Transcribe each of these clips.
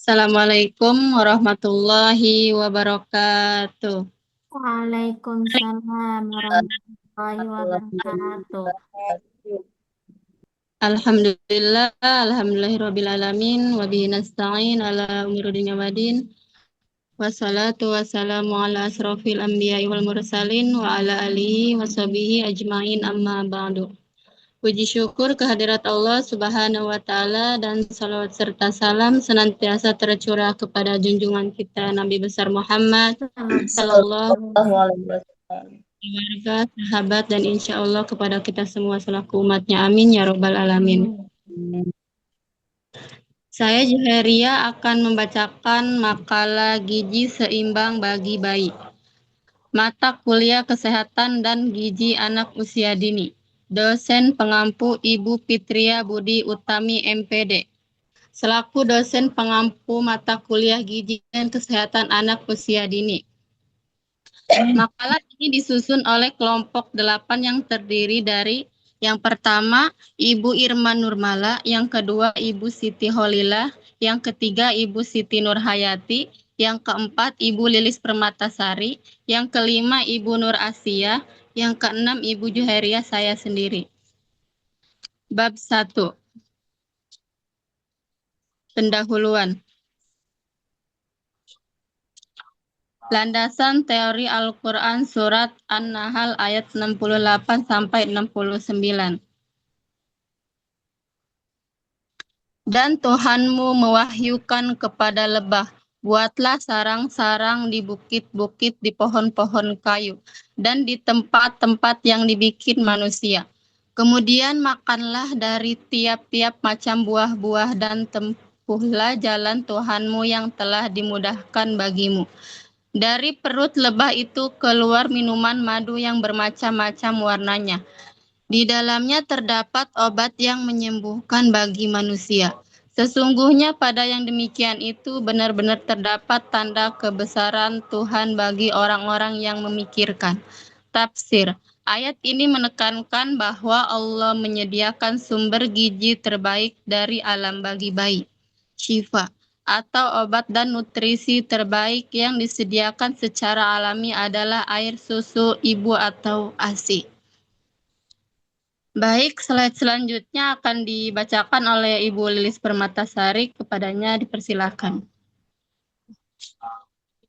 Assalamualaikum warahmatullahi wabarakatuh. Waalaikumsalam warahmatullahi wabarakatuh. Alhamdulillahirabbil alamin wa bihi nasta'in ala umuri dunya waddin. Wassalatu wassalamu ala asrofil anbiya'i wal mursalin wa ala alihi washabihi ajmain amma ba'du. Puji syukur kehadirat Allah Subhanahu wa taala dan salawat serta salam senantiasa tercurah kepada junjungan kita Nabi besar Muhammad sallallahu Sallallahu alaihi wasallam. keluarga, sahabat, dan insya Allah kepada kita semua selaku umatnya. Amin ya robbal alamin. Amin. Saya Juheria akan membacakan makalah gizi seimbang bagi bayi. Mata kuliah kesehatan dan gizi anak usia dini. Dosen pengampu Ibu Fitria Budi Utami MPD. Selaku dosen pengampu mata kuliah gizi dan kesehatan anak usia dini. Makalah ini disusun oleh kelompok 8 yang terdiri dari yang pertama Ibu Irma Nurmala, yang kedua Ibu Siti Holilah, yang ketiga Ibu Siti Nurhayati, yang keempat Ibu Lilis Permatasari, yang kelima Ibu Nur Asia, yang keenam Ibu Juheria saya sendiri. Bab 1. Pendahuluan. Landasan teori Al-Quran Surat An-Nahl ayat 68 sampai 69. Dan Tuhanmu mewahyukan kepada lebah, buatlah sarang-sarang di bukit-bukit, di pohon-pohon kayu, dan di tempat-tempat yang dibikin manusia. Kemudian makanlah dari tiap-tiap macam buah-buah dan tempuhlah jalan Tuhanmu yang telah dimudahkan bagimu. Dari perut lebah itu keluar minuman madu yang bermacam-macam warnanya. Di dalamnya terdapat obat yang menyembuhkan bagi manusia. Sesungguhnya pada yang demikian itu benar-benar terdapat tanda kebesaran Tuhan bagi orang-orang yang memikirkan. Tafsir. Ayat ini menekankan bahwa Allah menyediakan sumber gizi terbaik dari alam bagi bayi. Syifa atau obat dan nutrisi terbaik yang disediakan secara alami adalah air susu ibu atau ASI. Baik, slide selanjutnya akan dibacakan oleh Ibu Lilis Permatasari. Kepadanya dipersilakan.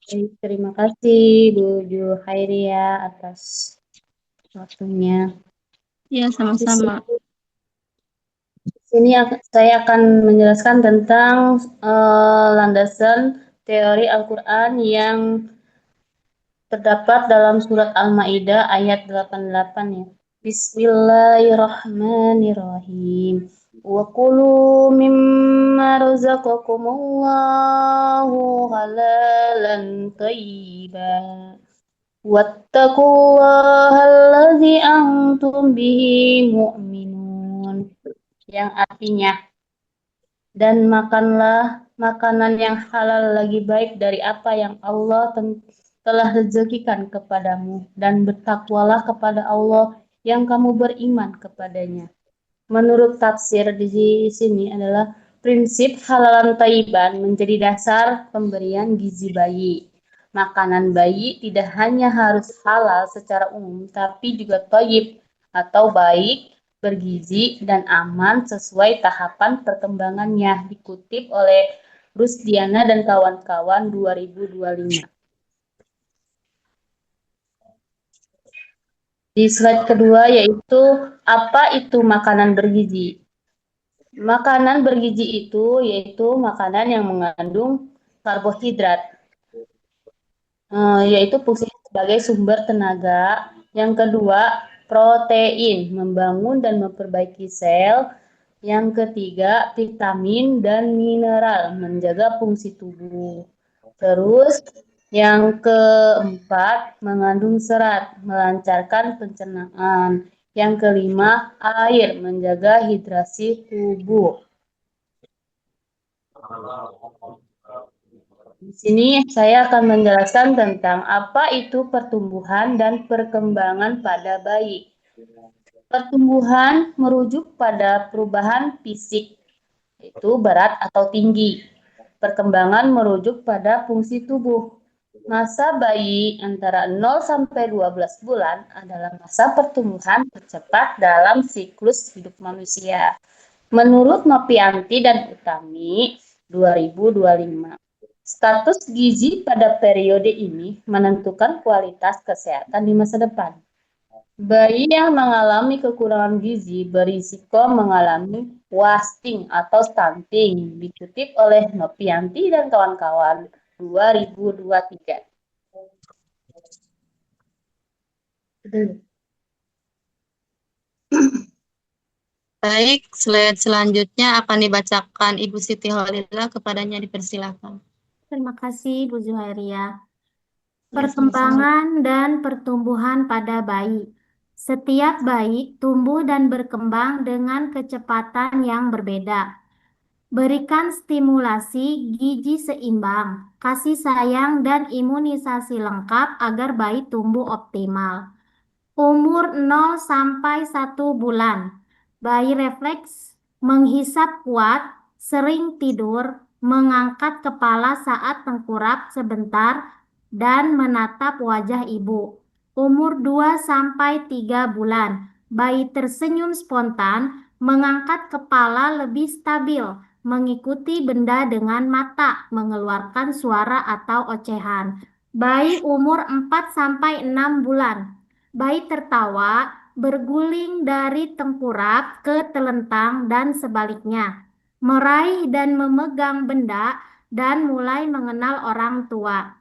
Baik, terima kasih Bu Juhairia atas waktunya. Ya, sama-sama. Di sini saya akan menjelaskan tentang landasan teori Al-Quran yang terdapat dalam surat Al-Maidah ayat 88 ya. Bismillahirrahmanirrahim. Wa kulu mimma razaqakumullahu halalan thayyiban. Wattaqullaha alladzi antum bihi mu'minun. Yang artinya, dan makanlah makanan yang halal lagi baik dari apa yang Allah telah rezekikan kepadamu, dan bertakwalah kepada Allah yang kamu beriman kepadanya. Menurut tafsir di sini adalah prinsip halalan thayyiban menjadi dasar pemberian gizi bayi. Makanan bayi tidak hanya harus halal secara umum, tapi juga thayyib atau baik, bergizi, dan aman sesuai tahapan perkembangannya, dikutip oleh Rusdiana dan kawan-kawan 2025. Di slide kedua yaitu apa itu makanan bergizi. Makanan bergizi itu yaitu makanan yang mengandung karbohidrat, yaitu fungsinya sebagai sumber tenaga. Yang kedua, protein, membangun dan memperbaiki sel. Yang ketiga, vitamin dan mineral, menjaga fungsi tubuh. Terus, yang keempat, mengandung serat, melancarkan pencernaan. Yang kelima, air, menjaga hidrasi tubuh. Di sini saya akan menjelaskan tentang apa itu pertumbuhan dan perkembangan pada bayi. Pertumbuhan merujuk pada perubahan fisik, yaitu berat atau tinggi. Perkembangan merujuk pada fungsi tubuh. Masa bayi antara 0 sampai 12 bulan adalah masa pertumbuhan tercepat dalam siklus hidup manusia. Menurut Nopianti dan Utami 2025, status gizi pada periode ini menentukan kualitas kesehatan di masa depan. Bayi yang mengalami kekurangan gizi berisiko mengalami wasting atau stunting, dikutip oleh Nopianti dan kawan-kawan 2023. Baik, slide selanjutnya akan dibacakan Ibu Siti Holila, kepadanya dipersilakan. Terima kasih Bu Zuhairia. Ya, Perkembangan dan pertumbuhan pada bayi. Setiap bayi tumbuh dan berkembang dengan kecepatan yang berbeda. Berikan stimulasi gizi seimbang, kasih sayang, dan imunisasi lengkap agar bayi tumbuh optimal. Umur 0 sampai 1 bulan. Bayi refleks menghisap kuat, sering tidur, mengangkat kepala saat tengkurap sebentar, dan menatap wajah ibu. Umur 2 sampai 3 bulan. Bayi tersenyum spontan, mengangkat kepala lebih stabil, mengikuti benda dengan mata, mengeluarkan suara atau ocehan. Bayi umur 4 sampai 6 bulan. Bayi tertawa, berguling dari tengkurap ke telentang dan sebaliknya, meraih dan memegang benda, dan mulai mengenal orang tua.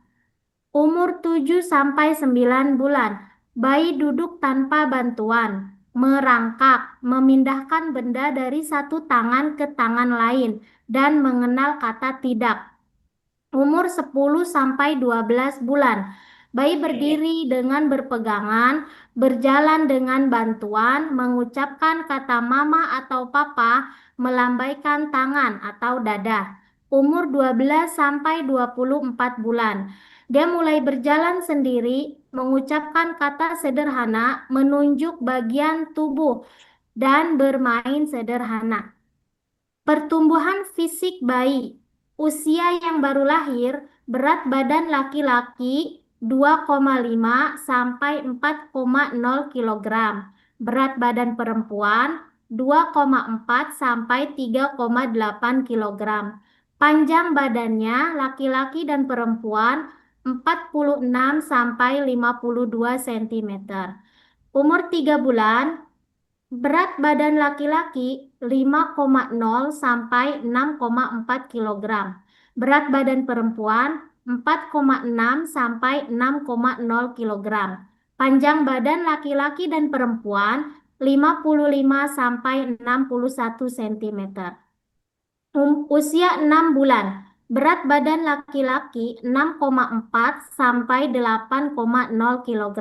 Umur 7 sampai 9 bulan, bayi duduk tanpa bantuan, merangkak, memindahkan benda dari satu tangan ke tangan lain, dan mengenal kata tidak. Umur 10 sampai 12 bulan. Bayi berdiri dengan berpegangan, berjalan dengan bantuan, mengucapkan kata mama atau papa, melambaikan tangan atau dada. Umur 12 sampai 24 bulan. Dia mulai berjalan sendiri, mengucapkan kata sederhana, menunjuk bagian tubuh, dan bermain sederhana. Pertumbuhan fisik bayi. Usia yang baru lahir, berat badan laki-laki 2,5 sampai 4,0 kg. Berat badan perempuan 2,4 sampai 3,8 kg. Panjang badannya laki-laki dan perempuan 46 sampai 52 cm. Umur 3 bulan, berat badan laki-laki 5,0 sampai 6,4 kg. Berat badan perempuan 4,6 sampai 6,0 kg. Panjang badan laki-laki dan perempuan 55 sampai 61 cm. Usia 6 bulan. Berat badan laki-laki 6,4 sampai 8,0 kg.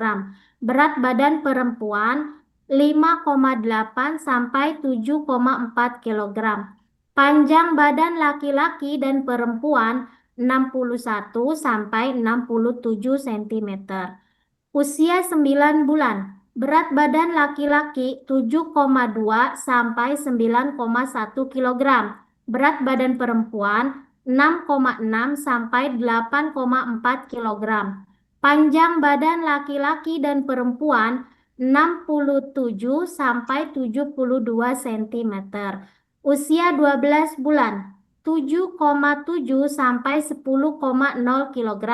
Berat badan perempuan 5,8 sampai 7,4 kg. Panjang badan laki-laki dan perempuan 61 sampai 67 cm. Usia 9 bulan. Berat badan laki-laki 7,2 sampai 9,1 kg. Berat badan perempuan 6,6 sampai 8,4 kg. Panjang badan laki-laki dan perempuan 67 sampai 72 cm. Usia 12 bulan. 7,7 sampai 10,0 kg.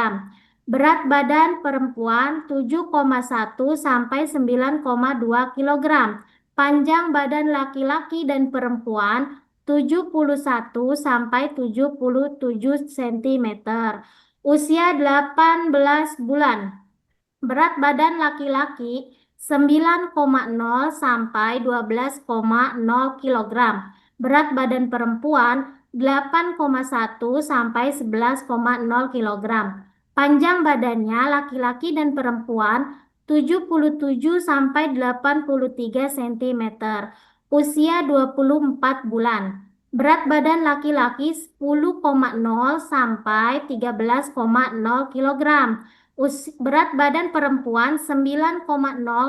Berat badan perempuan 7,1 sampai 9,2 kg. Panjang badan laki-laki dan perempuan 71 sampai 77 cm. Usia 18 bulan. Berat badan laki-laki 9,0 sampai 12,0 kg. Berat badan perempuan 8,1 sampai 11,0 kg. Panjang badannya laki-laki dan perempuan 77 sampai 83 cm. Usia 24 bulan. Berat badan laki-laki 10,0 sampai 13,0 kg. Berat badan perempuan 9,0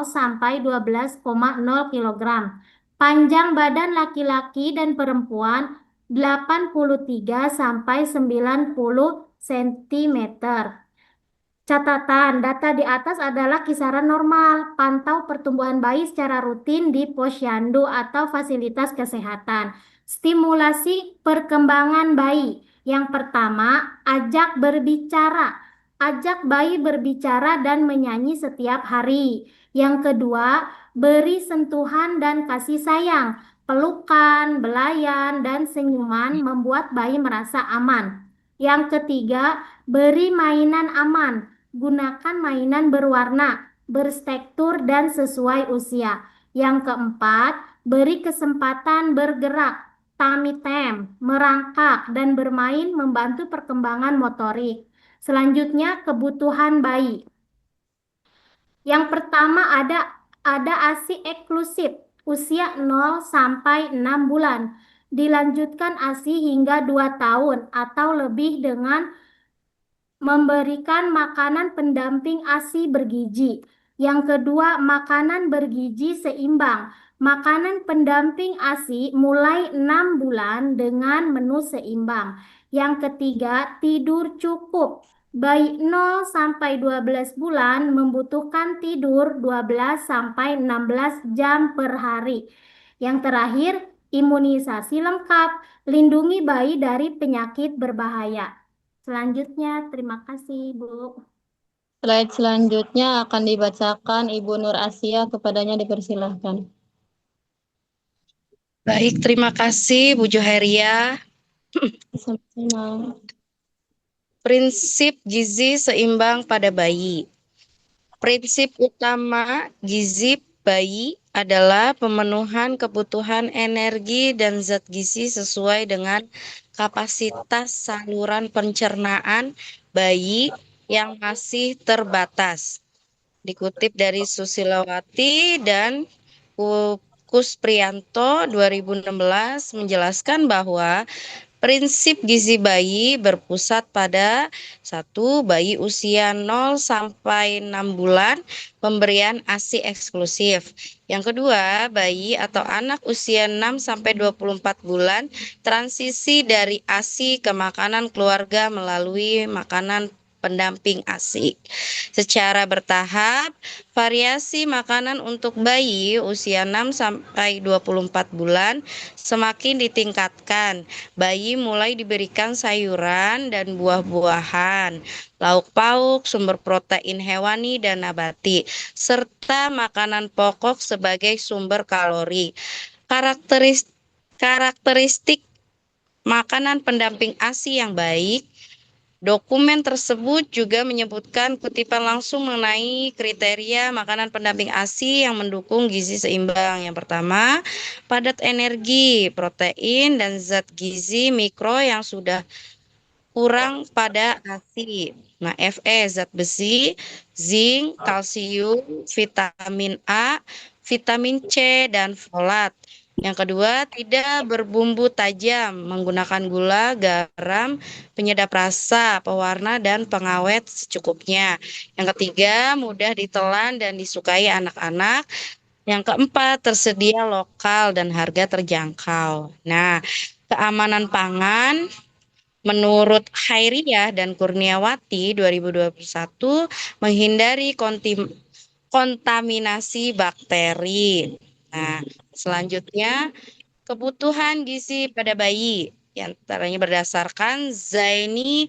sampai 12,0 kg. Panjang badan laki-laki dan perempuan 83 sampai 90 cm. Catatan, data di atas adalah kisaran normal. Pantau pertumbuhan bayi secara rutin di posyandu atau fasilitas kesehatan. Stimulasi perkembangan bayi. Yang pertama, ajak berbicara. Ajak bayi berbicara dan menyanyi setiap hari. Yang kedua, beri sentuhan dan kasih sayang. Pelukan, belayan, dan senyuman membuat bayi merasa aman. Yang ketiga, beri mainan aman. Gunakan mainan berwarna, bertekstur, dan sesuai usia. Yang keempat, beri kesempatan bergerak, tummy time, merangkak, dan bermain membantu perkembangan motorik. Selanjutnya, kebutuhan bayi. Yang pertama ada ASI eksklusif usia 0 sampai 6 bulan. Dilanjutkan ASI hingga 2 tahun atau lebih dengan memberikan makanan pendamping ASI bergizi. Yang kedua, makanan bergizi seimbang. Makanan pendamping ASI mulai 6 bulan dengan menu seimbang. Yang ketiga, tidur cukup. Bayi 0 sampai 12 bulan membutuhkan tidur 12 sampai 16 jam per hari. Yang terakhir, imunisasi lengkap. Lindungi bayi dari penyakit berbahaya. Selanjutnya, terima kasih, Bu. Slide selanjutnya akan dibacakan Ibu Nur Asia, kepadanya dipersilahkan. Baik, terima kasih Bu Joheria. Sama-sama. Prinsip gizi seimbang pada bayi. Prinsip utama gizi bayi adalah pemenuhan kebutuhan energi dan zat gizi sesuai dengan kapasitas saluran pencernaan bayi yang masih terbatas. Dikutip dari Susilawati dan Kuspriyanto 2016 menjelaskan bahwa prinsip gizi bayi berpusat pada 1. Bayi usia 0 sampai 6 bulan pemberian ASI eksklusif. Yang kedua, bayi atau anak usia 6 sampai 24 bulan transisi dari ASI ke makanan keluarga melalui makanan pendamping ASI. Secara bertahap, variasi makanan untuk bayi usia 6 sampai 24 bulan semakin ditingkatkan. Bayi mulai diberikan sayuran dan buah-buahan, lauk pauk, sumber protein hewani dan nabati, serta makanan pokok sebagai sumber kalori. Karakteristik makanan pendamping ASI yang baik. Dokumen tersebut juga menyebutkan kutipan langsung mengenai kriteria makanan pendamping ASI yang mendukung gizi seimbang. Yang pertama, padat energi, protein, dan zat gizi mikro yang sudah kurang pada ASI. Nah, Fe, zat besi, zinc, kalsium, vitamin A, vitamin C, dan folat. Yang kedua, tidak berbumbu tajam, menggunakan gula, garam, penyedap rasa, pewarna, dan pengawet secukupnya. Yang ketiga, mudah ditelan dan disukai anak-anak. Yang keempat, tersedia lokal dan harga terjangkau. Nah, keamanan pangan menurut Khairiyah dan Kurniawati 2021 menghindari kontaminasi bakteri. Nah, selanjutnya kebutuhan gizi pada bayi yang antaranya berdasarkan Zaini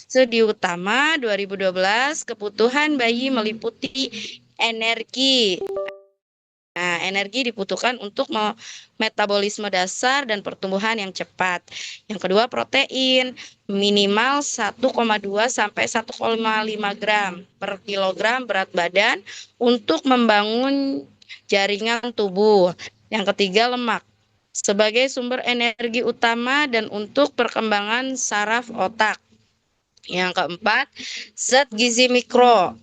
Sediutama 2012, kebutuhan bayi meliputi energi. Nah, energi dibutuhkan untuk metabolisme dasar dan pertumbuhan yang cepat. Yang kedua, protein minimal 1,2 sampai 1,5 gram per kilogram berat badan untuk membangun jaringan tubuh. Yang ketiga, lemak sebagai sumber energi utama dan untuk perkembangan saraf otak. Yang keempat, zat gizi mikro,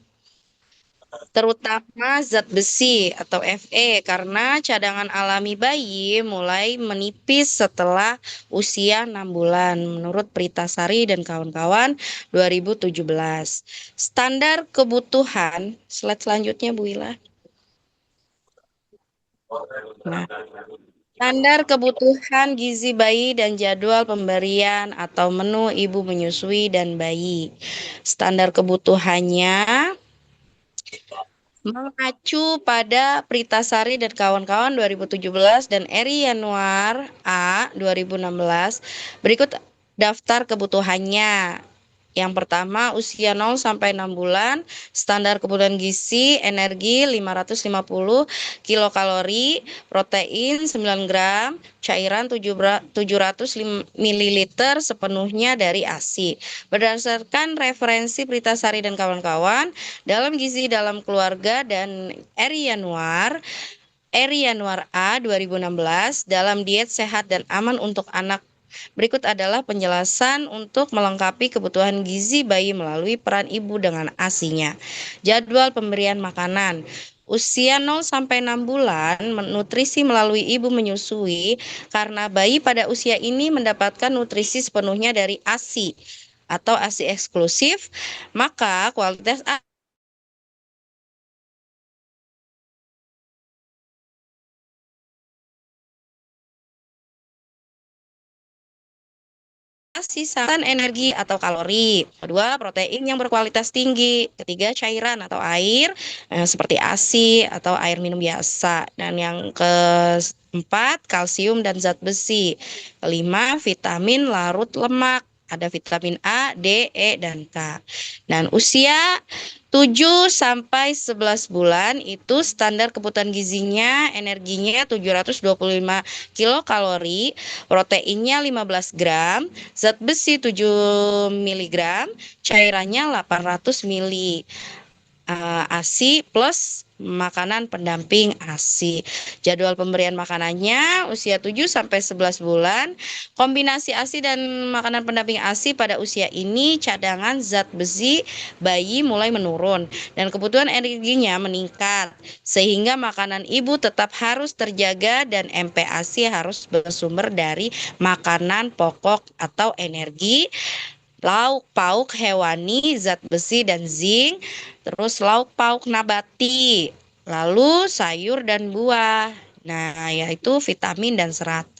terutama zat besi atau Fe, karena cadangan alami bayi mulai menipis setelah usia 6 bulan menurut Pritasari dan kawan-kawan 2017. Standar kebutuhan, slide selanjutnya Bu Ila. Nah, Standar kebutuhan gizi bayi dan jadwal pemberian atau menu ibu menyusui dan bayi. Standar kebutuhannya mengacu pada Pritasari dan kawan-kawan 2017 dan Eri Yanuar A 2016. Berikut daftar kebutuhannya. Yang pertama, usia 0 sampai 6 bulan, standar kebutuhan gizi, energi 550 kilokalori, protein 9 gram, cairan 700 ml sepenuhnya dari ASI. Berdasarkan referensi Pritasari dan kawan-kawan, dalam gizi dalam keluarga dan Eri Yanuar A 2016 dalam diet sehat dan aman untuk anak. Berikut adalah penjelasan untuk melengkapi kebutuhan gizi bayi melalui peran ibu dengan ASI-nya. Jadwal pemberian makanan. Usia 0 sampai 6 bulan nutrisi melalui ibu menyusui karena bayi pada usia ini mendapatkan nutrisi sepenuhnya dari ASI atau ASI eksklusif, maka kualitas sisa energi atau kalori. Kedua, protein yang berkualitas tinggi. Ketiga, cairan atau air seperti ASI atau air minum biasa. Dan yang keempat, kalsium dan zat besi. Kelima, vitamin larut lemak. Ada vitamin A, D, E, dan K. Dan usia 7 sampai 11 bulan itu standar kebutuhan gizinya, energinya 725 kilokalori, proteinnya 15 gram, zat besi 7 mg, cairannya 800 ml. ASI plus makanan pendamping ASI. Jadwal pemberian makanannya usia 7 sampai 11 bulan. Kombinasi ASI dan makanan pendamping ASI pada usia ini cadangan zat besi bayi mulai menurun dan kebutuhan energinya meningkat sehingga makanan ibu tetap harus terjaga dan MPASI harus bersumber dari makanan pokok atau energi, lauk pauk hewani, zat besi dan zinc, terus lauk pauk nabati, lalu sayur dan buah. Nah, yaitu vitamin dan serat.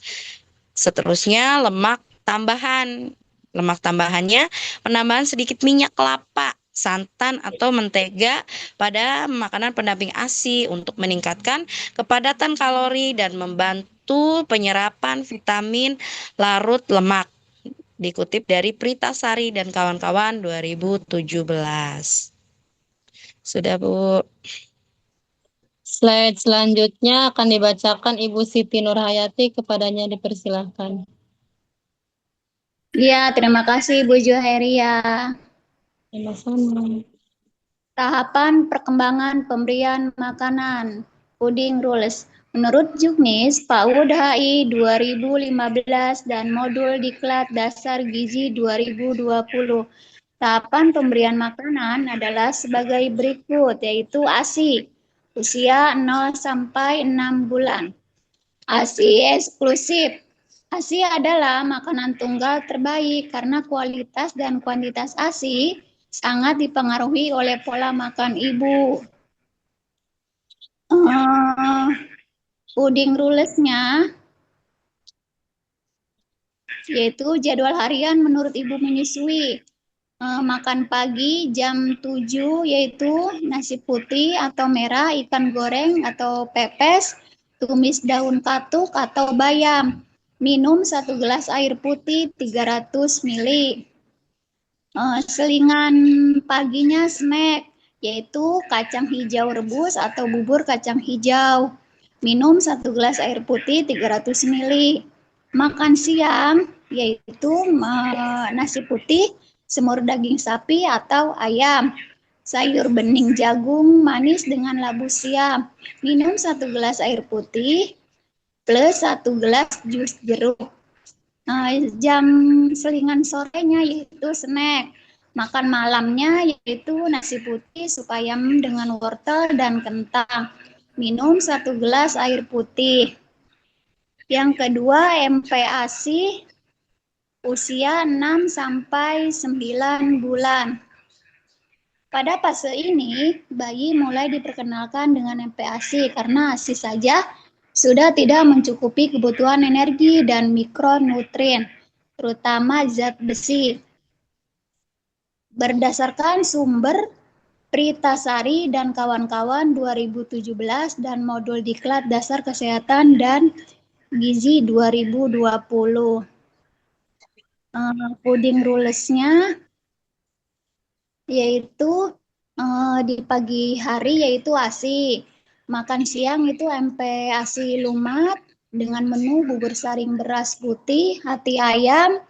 Seterusnya lemak tambahan. Lemak tambahannya penambahan sedikit minyak kelapa, santan atau mentega pada makanan pendamping ASI untuk meningkatkan kepadatan kalori dan membantu penyerapan vitamin larut lemak. Dikutip dari Pritasari dan kawan-kawan 2017. Sudah, Bu. Slide selanjutnya akan dibacakan Ibu Siti Nurhayati, kepadanya dipersilahkan. Ya, terima kasih Bu Juheria. Sama-sama. Tahapan perkembangan pemberian makanan, Puding Rules. Menurut Juknis, PAUD HI 2015 dan Modul Diklat Dasar Gizi 2020. Tahapan pemberian makanan adalah sebagai berikut, yaitu ASI, usia 0 sampai 6 bulan. ASI eksklusif. ASI adalah makanan tunggal terbaik karena kualitas dan kuantitas ASI sangat dipengaruhi oleh pola makan ibu. Puding rulesnya yaitu jadwal harian menurut ibu menyusui. Makan pagi jam 7 yaitu nasi putih atau merah, ikan goreng atau pepes, tumis daun katuk atau bayam. Minum 1 gelas air putih 300 ml. Selingan paginya snack, yaitu kacang hijau rebus atau bubur kacang hijau. Minum 1 gelas air putih 300 ml. Makan siang, yaitu nasi putih, semur daging sapi atau ayam. Sayur bening jagung manis dengan labu siam. Minum 1 gelas air putih plus 1 gelas jus jeruk. Jam selingan sorenya yaitu snack. Makan malamnya yaitu nasi putih sup ayam dengan wortel dan kentang. Minum 1 gelas air putih. Yang kedua, MPASI usia 6 sampai 9 bulan. Pada fase ini, bayi mulai diperkenalkan dengan MPASI karena ASI saja sudah tidak mencukupi kebutuhan energi dan mikronutrien, terutama zat besi. Berdasarkan sumber Pritasari dan kawan-kawan 2017 dan modul Diklat Dasar Kesehatan dan Gizi 2020. Pudding rulesnya yaitu di pagi hari yaitu ASI. Makan siang itu MP ASI lumat dengan menu bubur saring beras putih, hati ayam,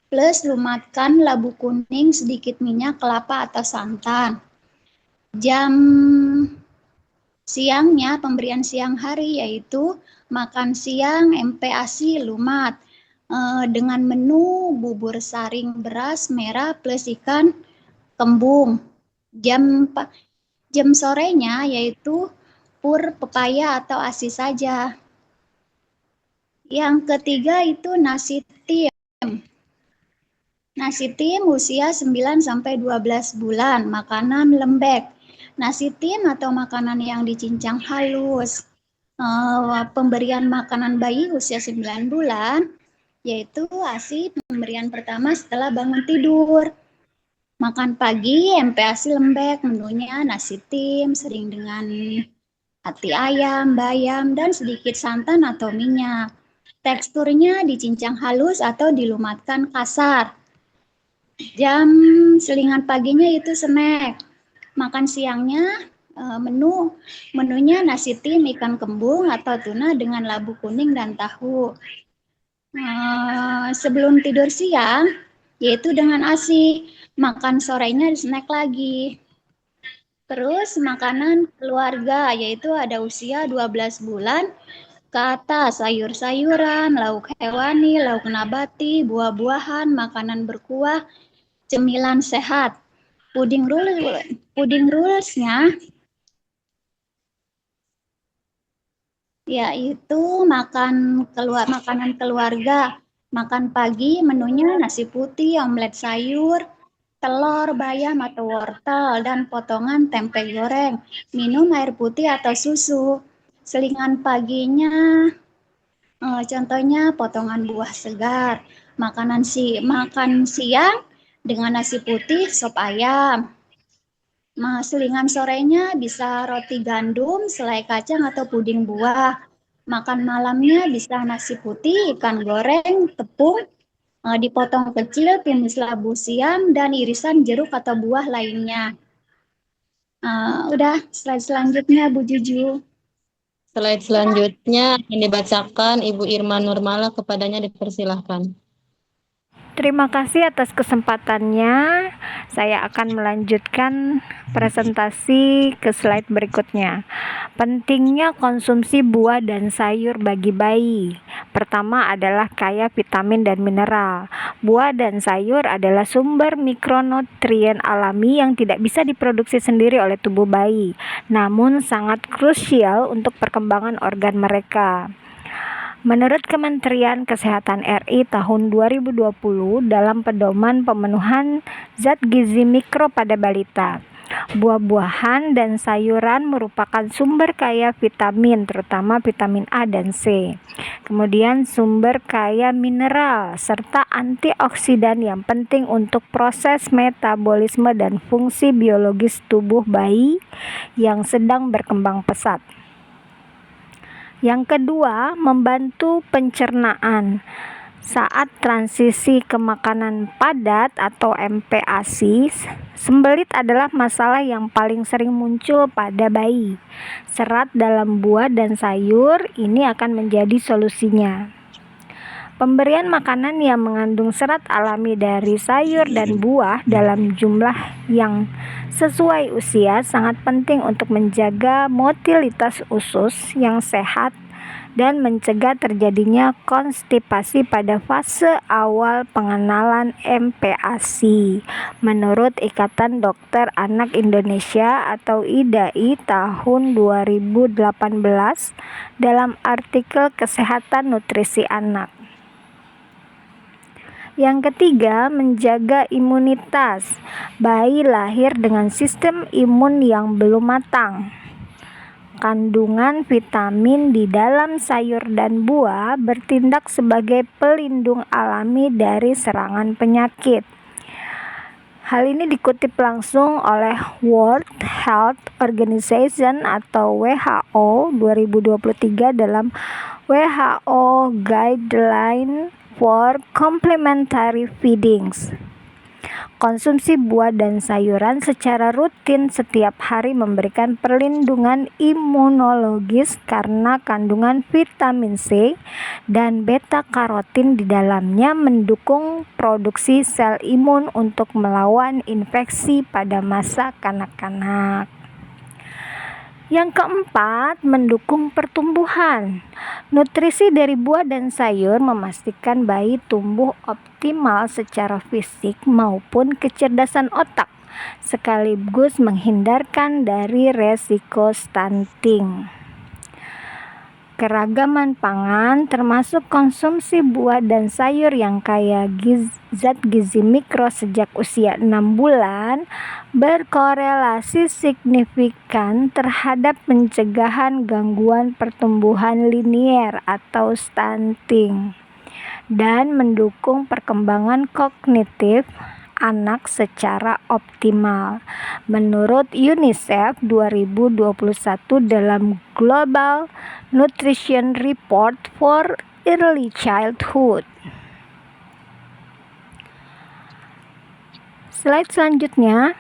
plus lumatkan labu kuning, sedikit minyak, kelapa atau santan. Jam siangnya, pemberian siang hari yaitu makan siang MP ASI lumat dengan menu bubur saring beras merah plus ikan kembung. Jam sorenya yaitu pur pepaya atau ASI saja. Yang ketiga itu nasi tim. Nasi tim usia 9 sampai 12 bulan, makanan lembek. Nasi tim atau makanan yang dicincang halus. Pemberian makanan bayi usia 9 bulan yaitu ASI pemberian pertama setelah bangun tidur. Makan pagi MP ASI lembek, menunya nasi tim sering dengan hati ayam, bayam, dan sedikit santan atau minyak. Teksturnya dicincang halus atau dilumatkan kasar. Jam selingan paginya itu snack. Makan siangnya menunya nasi tim ikan kembung atau tuna dengan labu kuning dan tahu. Sebelum tidur siang yaitu dengan ASI. Makan sorenya snack lagi. Terus makanan keluarga yaitu ada usia 12 bulan ke atas, sayur-sayuran, lauk hewani, lauk nabati, buah-buahan, makanan berkuah, cemilan sehat. Pudding rulesnya yaitu makanan keluarga. Makan pagi menunya nasi putih, omelet sayur, telur, bayam atau wortel, dan potongan tempe goreng. Minum air putih atau susu. Selingan paginya, contohnya potongan buah segar. Makan siang dengan nasi putih, sop ayam. Selingan sorenya bisa roti gandum, selai kacang atau puding buah. Makan malamnya bisa nasi putih, ikan goreng, tepung, dipotong kecil, tumis labu siam, dan irisan jeruk atau buah lainnya. Udah, slide selanjutnya Bu Juju. Slide selanjutnya akan dibacakan Ibu Irma Nurmala, kepadanya dipersilahkan. Terima kasih atas kesempatannya. Saya akan melanjutkan presentasi ke slide berikutnya. Pentingnya konsumsi buah dan sayur bagi bayi. Pertama adalah kaya vitamin dan mineral. Buah dan sayur adalah sumber mikronutrien alami yang tidak bisa diproduksi sendiri oleh tubuh bayi, namun sangat krusial untuk perkembangan organ mereka. Menurut Kementerian Kesehatan RI tahun 2020 dalam pedoman pemenuhan zat gizi mikro pada balita, buah-buahan dan sayuran merupakan sumber kaya vitamin, terutama vitamin A dan C. Kemudian sumber kaya mineral serta antioksidan yang penting untuk proses metabolisme dan fungsi biologis tubuh bayi yang sedang berkembang pesat. Yang kedua, membantu pencernaan. Saat transisi ke makanan padat atau MPASI, sembelit adalah masalah yang paling sering muncul pada bayi. Serat dalam buah dan sayur ini akan menjadi solusinya. Pemberian makanan yang mengandung serat alami dari sayur dan buah dalam jumlah yang sesuai usia sangat penting untuk menjaga motilitas usus yang sehat dan mencegah terjadinya konstipasi pada fase awal pengenalan MPASI. Menurut Ikatan Dokter Anak Indonesia atau IDAI tahun 2018 dalam artikel Kesehatan Nutrisi Anak. Yang ketiga, menjaga imunitas. Bayi lahir dengan sistem imun yang belum matang. Kandungan vitamin di dalam sayur dan buah bertindak sebagai pelindung alami dari serangan penyakit. Hal ini dikutip langsung oleh World Health Organization atau WHO 2023 dalam WHO Guideline for Complementary Feedings. Konsumsi buah dan sayuran secara rutin setiap hari memberikan perlindungan imunologis karena kandungan vitamin C dan beta-karotin di dalamnya mendukung produksi sel imun untuk melawan infeksi pada masa kanak-kanak. Yang keempat, mendukung pertumbuhan. Nutrisi dari buah dan sayur memastikan bayi tumbuh optimal secara fisik maupun kecerdasan otak, sekaligus menghindarkan dari resiko stunting. Keragaman pangan termasuk konsumsi buah dan sayur yang kaya zat gizi mikro sejak usia 6 bulan berkorelasi signifikan terhadap pencegahan gangguan pertumbuhan linier atau stunting dan mendukung perkembangan kognitif anak secara optimal. Menurut UNICEF 2021 dalam Global Nutrition Report for Early Childhood. Slide selanjutnya,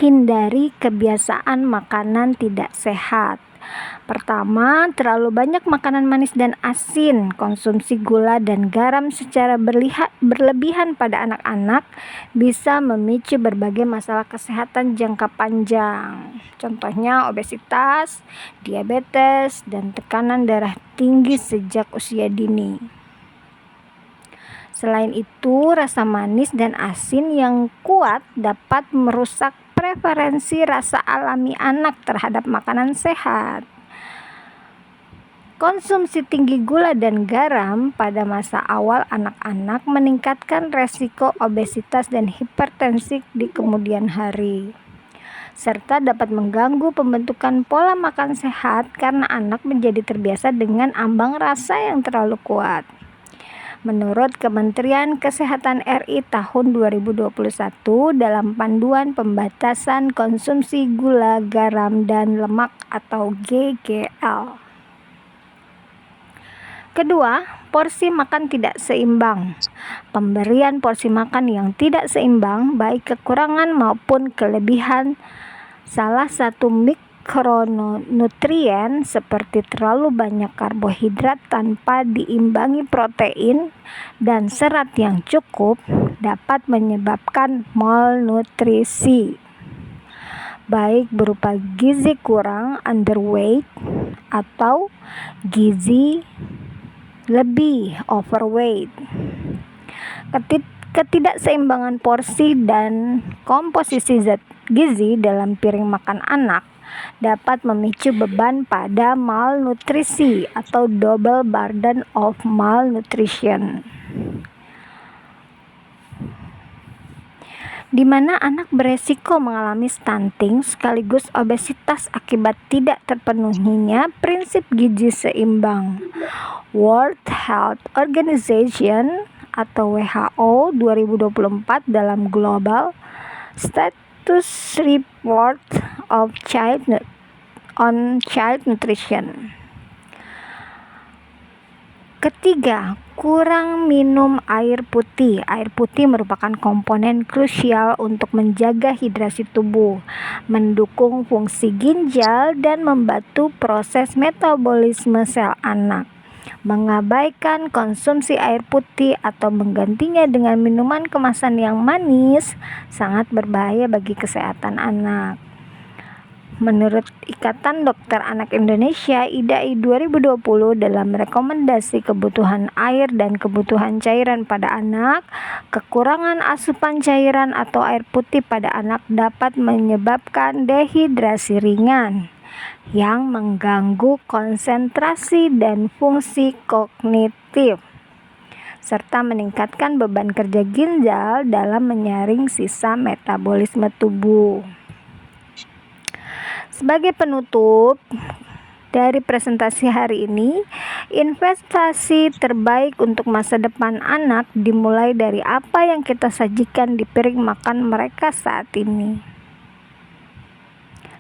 hindari kebiasaan makanan tidak sehat. Pertama, terlalu banyak makanan manis dan asin, konsumsi gula dan garam secara berlebihan pada anak-anak bisa memicu berbagai masalah kesehatan jangka panjang. Contohnya obesitas, diabetes, dan tekanan darah tinggi sejak usia dini. Selain itu, rasa manis dan asin yang kuat dapat merusak preferensi rasa alami anak terhadap makanan sehat. Konsumsi tinggi gula dan garam pada masa awal anak-anak meningkatkan resiko obesitas dan hipertensi di kemudian hari, serta dapat mengganggu pembentukan pola makan sehat karena anak menjadi terbiasa dengan ambang rasa yang terlalu kuat. Menurut Kementerian Kesehatan RI tahun 2021 dalam Panduan Pembatasan Konsumsi Gula, Garam, dan Lemak atau GGL. Kedua, porsi makan tidak seimbang. Pemberian porsi makan yang tidak seimbang, baik kekurangan maupun kelebihan salah satu mikronutrien seperti terlalu banyak karbohidrat tanpa diimbangi protein dan serat yang cukup dapat menyebabkan malnutrisi, baik berupa gizi kurang underweight atau gizi lebih overweight. Ketidakseimbangan porsi dan komposisi zat gizi dalam piring makan anak dapat memicu beban pada malnutrisi atau double burden of malnutrition, di mana anak beresiko mengalami stunting sekaligus obesitas akibat tidak terpenuhinya prinsip gizi seimbang. World Health Organization atau WHO 2024 dalam Global Status Report of Child Nutrition. Ketiga, kurang minum air putih. Air putih merupakan komponen krusial untuk menjaga hidrasi tubuh, mendukung fungsi ginjal, dan membantu proses metabolisme sel anak. Mengabaikan konsumsi air putih atau menggantinya dengan minuman kemasan yang manis sangat berbahaya bagi kesehatan anak. Menurut Ikatan Dokter Anak Indonesia (IDAI) 2020 dalam rekomendasi kebutuhan air dan kebutuhan cairan pada anak, kekurangan asupan cairan atau air putih pada anak dapat menyebabkan dehidrasi ringan yang mengganggu konsentrasi dan fungsi kognitif, serta meningkatkan beban kerja ginjal dalam menyaring sisa metabolisme tubuh. Sebagai penutup dari presentasi hari ini, investasi terbaik untuk masa depan anak dimulai dari apa yang kita sajikan di piring makan mereka saat ini.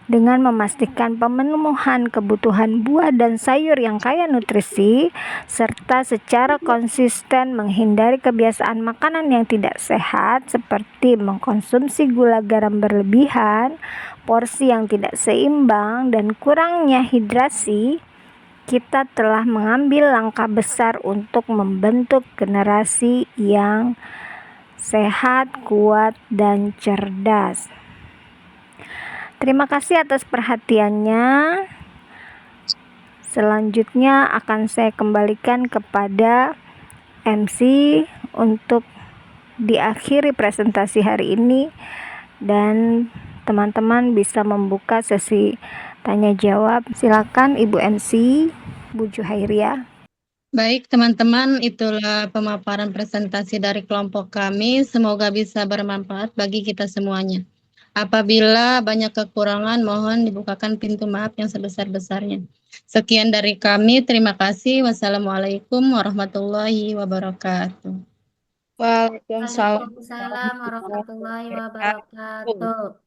Dengan memastikan pemenuhan kebutuhan buah dan sayur yang kaya nutrisi, serta secara konsisten menghindari kebiasaan makanan yang tidak sehat seperti mengkonsumsi gula garam berlebihan, porsi yang tidak seimbang, dan kurangnya hidrasi, kita telah mengambil langkah besar untuk membentuk generasi yang sehat, kuat, dan cerdas. Terima kasih atas perhatiannya. Selanjutnya akan saya kembalikan kepada MC untuk diakhiri presentasi hari ini, dan teman-teman bisa membuka sesi tanya jawab. Silakan Ibu MC, Bu Juhairia. Baik teman-teman, itulah pemaparan presentasi dari kelompok kami. Semoga bisa bermanfaat bagi kita semuanya. Apabila banyak kekurangan, mohon dibukakan pintu maaf yang sebesar-besarnya. Sekian dari kami, terima kasih. Wassalamualaikum warahmatullahi wabarakatuh. Waalaikumsalam. Waalaikumsalam warahmatullahi wabarakatuh.